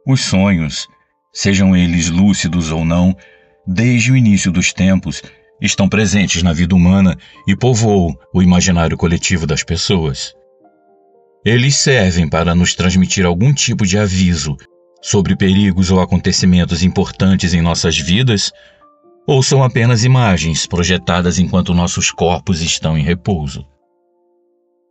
Os sonhos, sejam eles lúcidos ou não, desde o início dos tempos, estão presentes na vida humana e povoam o imaginário coletivo das pessoas. Eles servem para nos transmitir algum tipo de aviso sobre perigos ou acontecimentos importantes em nossas vidas, ou são apenas imagens projetadas enquanto nossos corpos estão em repouso.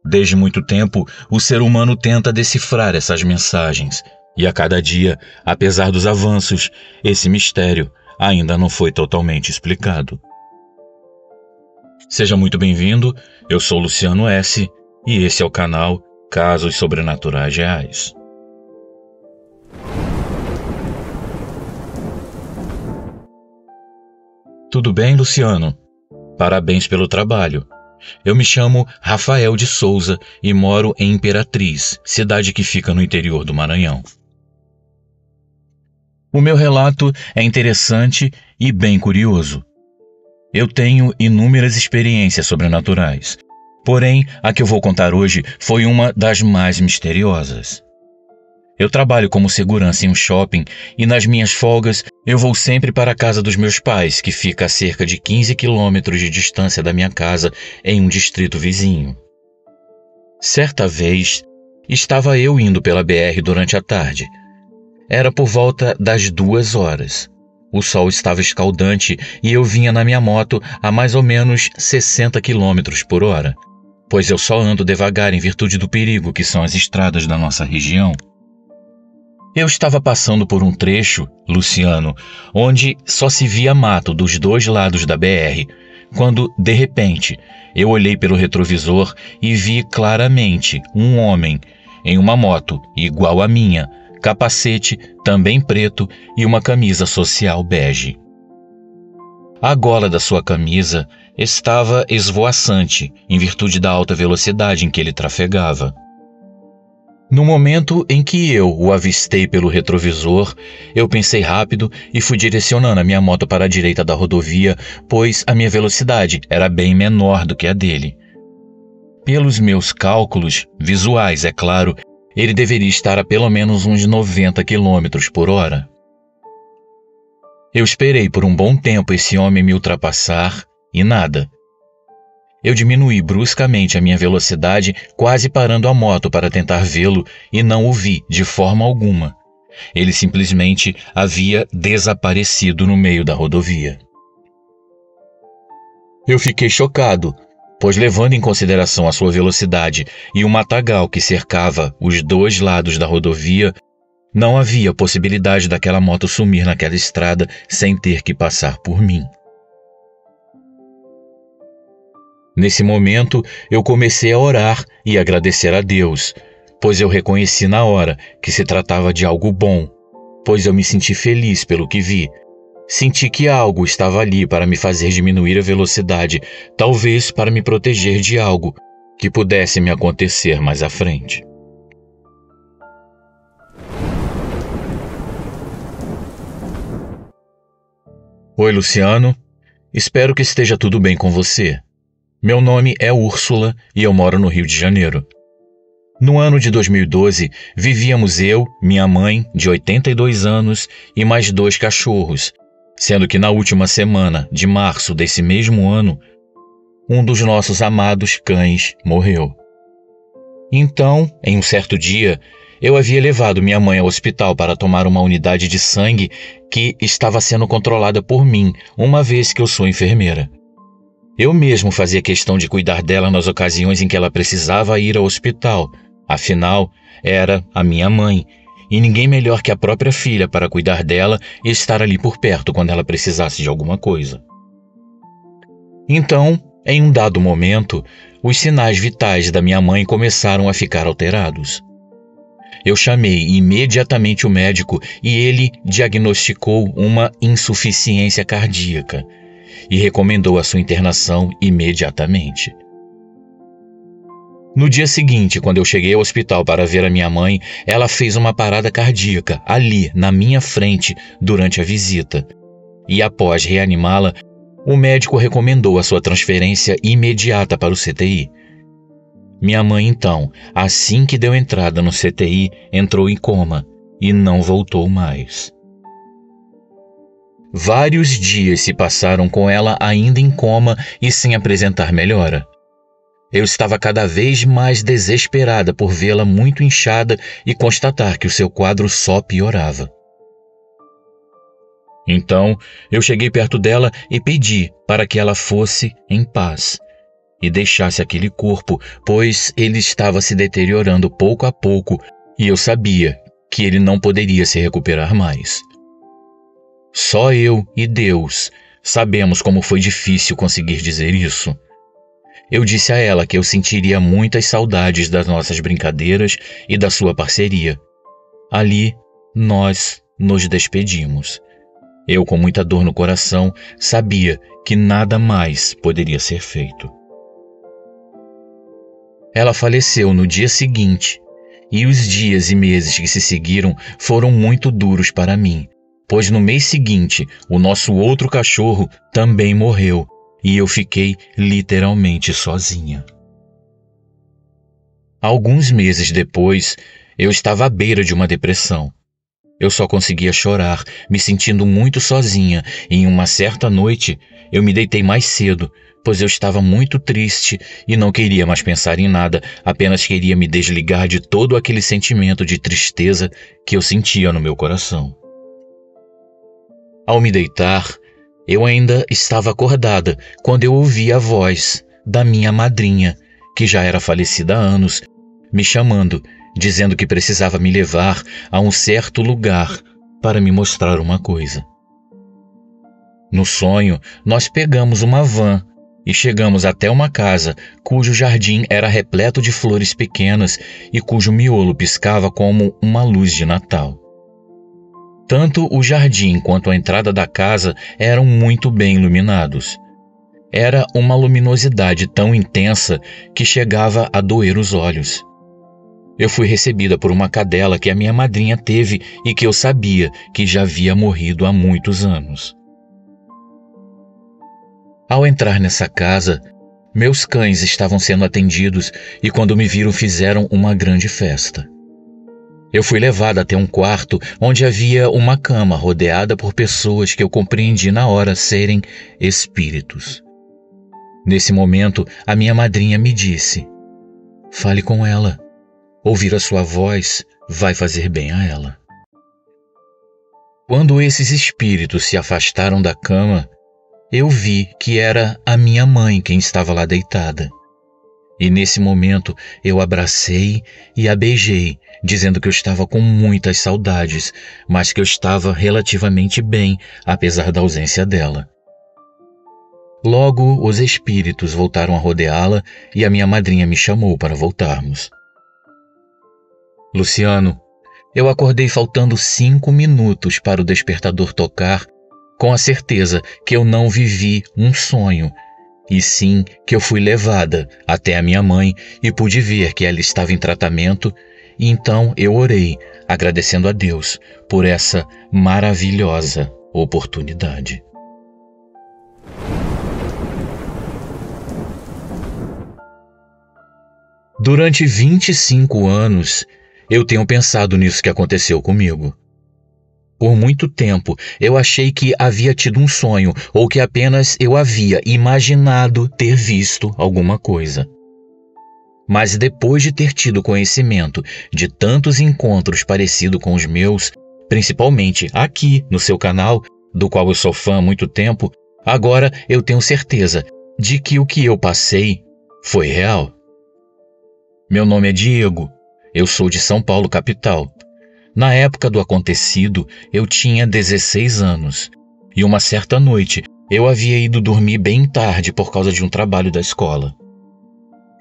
Desde muito tempo, o ser humano tenta decifrar essas mensagens, e a cada dia, apesar dos avanços, esse mistério ainda não foi totalmente explicado. Seja muito bem-vindo, eu sou Luciano S. e esse é o canal Casos Sobrenaturais Reais. Tudo bem, Luciano? Parabéns pelo trabalho. Eu me chamo Rafael de Souza e moro em Imperatriz, cidade que fica no interior do Maranhão. O meu relato é interessante e bem curioso. Eu tenho inúmeras experiências sobrenaturais, porém a que eu vou contar hoje foi uma das mais misteriosas. Eu trabalho como segurança em um shopping e nas minhas folgas eu vou sempre para a casa dos meus pais, que fica a cerca de 15 quilômetros de distância da minha casa em um distrito vizinho. Certa vez, estava eu indo pela BR durante a tarde. Era por volta das 2 horas. O sol estava escaldante e eu vinha na minha moto a mais ou menos 60 quilômetros por hora, pois eu só ando devagar em virtude do perigo que são as estradas da nossa região. Eu estava passando por um trecho, Luciano, onde só se via mato dos dois lados da BR, quando, de repente, eu olhei pelo retrovisor e vi claramente um homem em uma moto igual à minha, capacete também preto e uma camisa social bege. A gola da sua camisa estava esvoaçante em virtude da alta velocidade em que ele trafegava. No momento em que eu o avistei pelo retrovisor, eu pensei rápido e fui direcionando a minha moto para a direita da rodovia, pois a minha velocidade era bem menor do que a dele. Pelos meus cálculos, visuais é claro, ele deveria estar a pelo menos uns 90 km por hora. Eu esperei por um bom tempo esse homem me ultrapassar e nada. Eu diminuí bruscamente a minha velocidade, quase parando a moto para tentar vê-lo e não o vi de forma alguma. Ele simplesmente havia desaparecido no meio da rodovia. Eu fiquei chocado, pois levando em consideração a sua velocidade e o matagal que cercava os dois lados da rodovia, não havia possibilidade daquela moto sumir naquela estrada sem ter que passar por mim. Nesse momento, eu comecei a orar e agradecer a Deus, pois eu reconheci na hora que se tratava de algo bom, pois eu me senti feliz pelo que vi. Senti que algo estava ali para me fazer diminuir a velocidade, talvez para me proteger de algo que pudesse me acontecer mais à frente. Oi, Luciano. Espero que esteja tudo bem com você. Meu nome é Úrsula e eu moro no Rio de Janeiro. No ano de 2012, vivíamos eu, minha mãe, de 82 anos, e mais 2 cachorros, sendo que na última semana de março desse mesmo ano, um dos nossos amados cães morreu. Então, em um certo dia, eu havia levado minha mãe ao hospital para tomar uma unidade de sangue que estava sendo controlada por mim, uma vez que eu sou enfermeira. Eu mesmo fazia questão de cuidar dela nas ocasiões em que ela precisava ir ao hospital. Afinal, era a minha mãe, e ninguém melhor que a própria filha para cuidar dela e estar ali por perto quando ela precisasse de alguma coisa. Então, em um dado momento, os sinais vitais da minha mãe começaram a ficar alterados. Eu chamei imediatamente o médico e ele diagnosticou uma insuficiência cardíaca e recomendou a sua internação imediatamente. No dia seguinte, quando eu cheguei ao hospital para ver a minha mãe, ela fez uma parada cardíaca ali, na minha frente, durante a visita. E após reanimá-la, o médico recomendou a sua transferência imediata para o CTI. Minha mãe, então, assim que deu entrada no CTI, entrou em coma e não voltou mais. Vários dias se passaram com ela ainda em coma e sem apresentar melhora. Eu estava cada vez mais desesperada por vê-la muito inchada e constatar que o seu quadro só piorava. Então, eu cheguei perto dela e pedi para que ela fosse em paz e deixasse aquele corpo, pois ele estava se deteriorando pouco a pouco e eu sabia que ele não poderia se recuperar mais. Só eu e Deus sabemos como foi difícil conseguir dizer isso. Eu disse a ela que eu sentiria muitas saudades das nossas brincadeiras e da sua parceria. Ali, nós nos despedimos. Eu, com muita dor no coração, sabia que nada mais poderia ser feito. Ela faleceu no dia seguinte, e os dias e meses que se seguiram foram muito duros para mim, pois no mês seguinte, o nosso outro cachorro também morreu, e eu fiquei literalmente sozinha. Alguns meses depois, eu estava à beira de uma depressão. Eu só conseguia chorar, me sentindo muito sozinha, e em uma certa noite eu me deitei mais cedo, pois eu estava muito triste e não queria mais pensar em nada, apenas queria me desligar de todo aquele sentimento de tristeza que eu sentia no meu coração. Ao me deitar, eu ainda estava acordada quando eu ouvi a voz da minha madrinha, que já era falecida há anos, me chamando, dizendo que precisava me levar a um certo lugar para me mostrar uma coisa. No sonho, nós pegamos uma van e chegamos até uma casa cujo jardim era repleto de flores pequenas e cujo miolo piscava como uma luz de Natal. Tanto o jardim quanto a entrada da casa eram muito bem iluminados. Era uma luminosidade tão intensa que chegava a doer os olhos. Eu fui recebida por uma cadela que a minha madrinha teve e que eu sabia que já havia morrido há muitos anos. Ao entrar nessa casa, meus cães estavam sendo atendidos e quando me viram fizeram uma grande festa. Eu fui levada até um quarto onde havia uma cama rodeada por pessoas que eu compreendi na hora serem espíritos. Nesse momento, a minha madrinha me disse: "Fale com ela. Ouvir a sua voz vai fazer bem a ela." Quando esses espíritos se afastaram da cama, eu vi que era a minha mãe quem estava lá deitada. E nesse momento eu abracei e a beijei, dizendo que eu estava com muitas saudades, mas que eu estava relativamente bem, apesar da ausência dela. Logo, os espíritos voltaram a rodeá-la e a minha madrinha me chamou para voltarmos. "Luciano, eu acordei faltando 5 minutos para o despertador tocar, com a certeza que eu não vivi um sonho, e sim que eu fui levada até a minha mãe e pude ver que ela estava em tratamento, e então eu orei, agradecendo a Deus por essa maravilhosa oportunidade." Durante 25 anos, eu tenho pensado nisso que aconteceu comigo. Por muito tempo, eu achei que havia tido um sonho ou que apenas eu havia imaginado ter visto alguma coisa. Mas depois de ter tido conhecimento de tantos encontros parecidos com os meus, principalmente aqui no seu canal, do qual eu sou fã há muito tempo, agora eu tenho certeza de que o que eu passei foi real. Meu nome é Diego. Eu sou de São Paulo, capital. Na época do acontecido, eu tinha 16 anos. E uma certa noite, eu havia ido dormir bem tarde por causa de um trabalho da escola.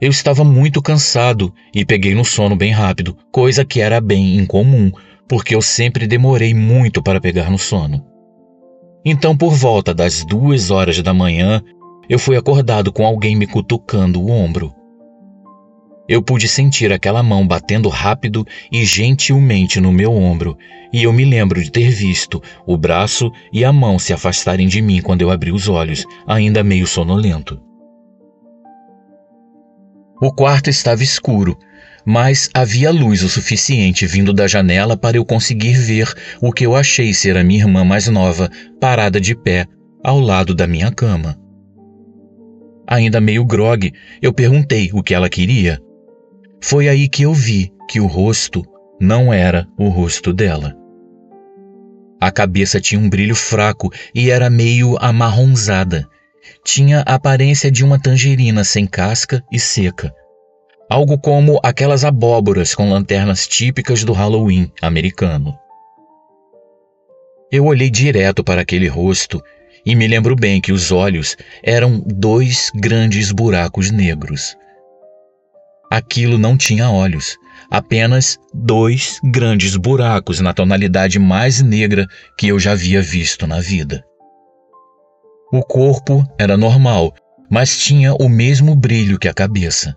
Eu estava muito cansado e peguei no sono bem rápido, coisa que era bem incomum, porque eu sempre demorei muito para pegar no sono. Então, por volta das 2 horas da manhã, eu fui acordado com alguém me cutucando o ombro. Eu pude sentir aquela mão batendo rápido e gentilmente no meu ombro, e eu me lembro de ter visto o braço e a mão se afastarem de mim quando eu abri os olhos, ainda meio sonolento. O quarto estava escuro, mas havia luz o suficiente vindo da janela para eu conseguir ver o que eu achei ser a minha irmã mais nova, parada de pé, ao lado da minha cama. Ainda meio grogue, eu perguntei o que ela queria. Foi aí que eu vi que o rosto não era o rosto dela. A cabeça tinha um brilho fraco e era meio amarronzada. Tinha a aparência de uma tangerina sem casca e seca. Algo como aquelas abóboras com lanternas típicas do Halloween americano. Eu olhei direto para aquele rosto e me lembro bem que os olhos eram 2 grandes buracos negros. Aquilo não tinha olhos, apenas 2 grandes buracos na tonalidade mais negra que eu já havia visto na vida. O corpo era normal, mas tinha o mesmo brilho que a cabeça.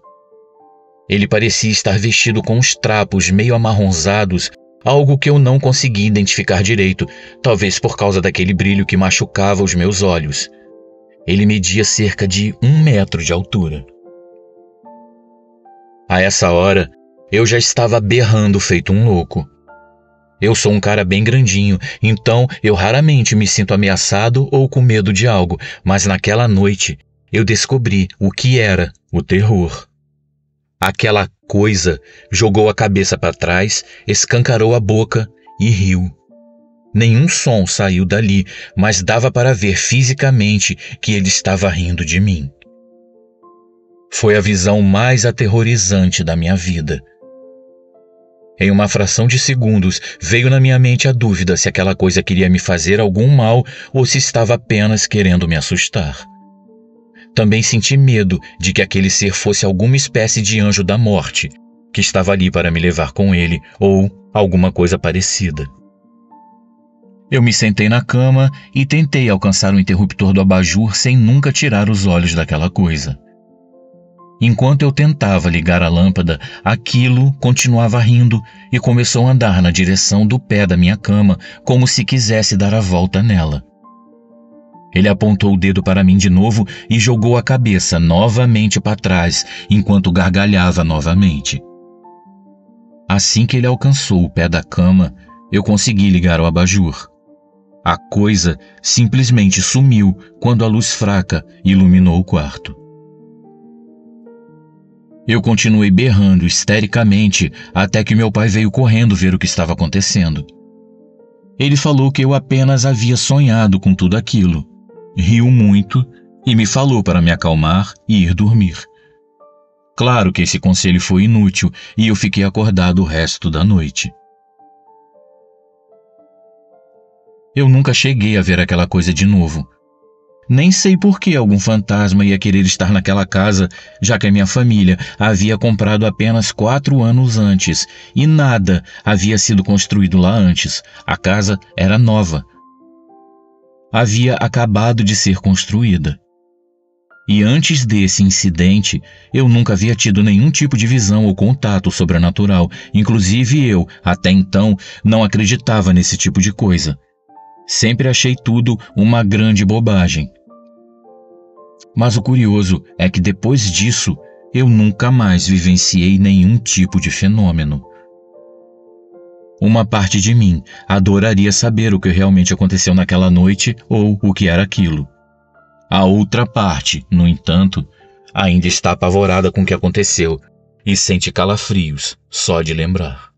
Ele parecia estar vestido com os trapos meio amarronzados, algo que eu não consegui identificar direito, talvez por causa daquele brilho que machucava os meus olhos. Ele media cerca de 1 metro de altura. A essa hora, eu já estava berrando feito um louco. Eu sou um cara bem grandinho, então eu raramente me sinto ameaçado ou com medo de algo, mas naquela noite eu descobri o que era o terror. Aquela coisa jogou a cabeça para trás, escancarou a boca e riu. Nenhum som saiu dali, mas dava para ver fisicamente que ele estava rindo de mim. Foi a visão mais aterrorizante da minha vida. Em uma fração de segundos, veio na minha mente a dúvida se aquela coisa queria me fazer algum mal ou se estava apenas querendo me assustar. Também senti medo de que aquele ser fosse alguma espécie de anjo da morte, que estava ali para me levar com ele, ou alguma coisa parecida. Eu me sentei na cama e tentei alcançar o interruptor do abajur sem nunca tirar os olhos daquela coisa. Enquanto eu tentava ligar a lâmpada, aquilo continuava rindo e começou a andar na direção do pé da minha cama, como se quisesse dar a volta nela. Ele apontou o dedo para mim de novo e jogou a cabeça novamente para trás, enquanto gargalhava novamente. Assim que ele alcançou o pé da cama, eu consegui ligar o abajur. A coisa simplesmente sumiu quando a luz fraca iluminou o quarto. Eu continuei berrando histericamente até que meu pai veio correndo ver o que estava acontecendo. Ele falou que eu apenas havia sonhado com tudo aquilo. Riu muito e me falou para me acalmar e ir dormir. Claro que esse conselho foi inútil e eu fiquei acordado o resto da noite. Eu nunca cheguei a ver aquela coisa de novo. Nem sei por que algum fantasma ia querer estar naquela casa, já que a minha família havia comprado apenas 4 anos antes e nada havia sido construído lá antes. A casa era nova. Havia acabado de ser construída. E antes desse incidente, eu nunca havia tido nenhum tipo de visão ou contato sobrenatural. Inclusive eu, até então, não acreditava nesse tipo de coisa. Sempre achei tudo uma grande bobagem. Mas o curioso é que depois disso, eu nunca mais vivenciei nenhum tipo de fenômeno. Uma parte de mim adoraria saber o que realmente aconteceu naquela noite ou o que era aquilo. A outra parte, no entanto, ainda está apavorada com o que aconteceu e sente calafrios só de lembrar.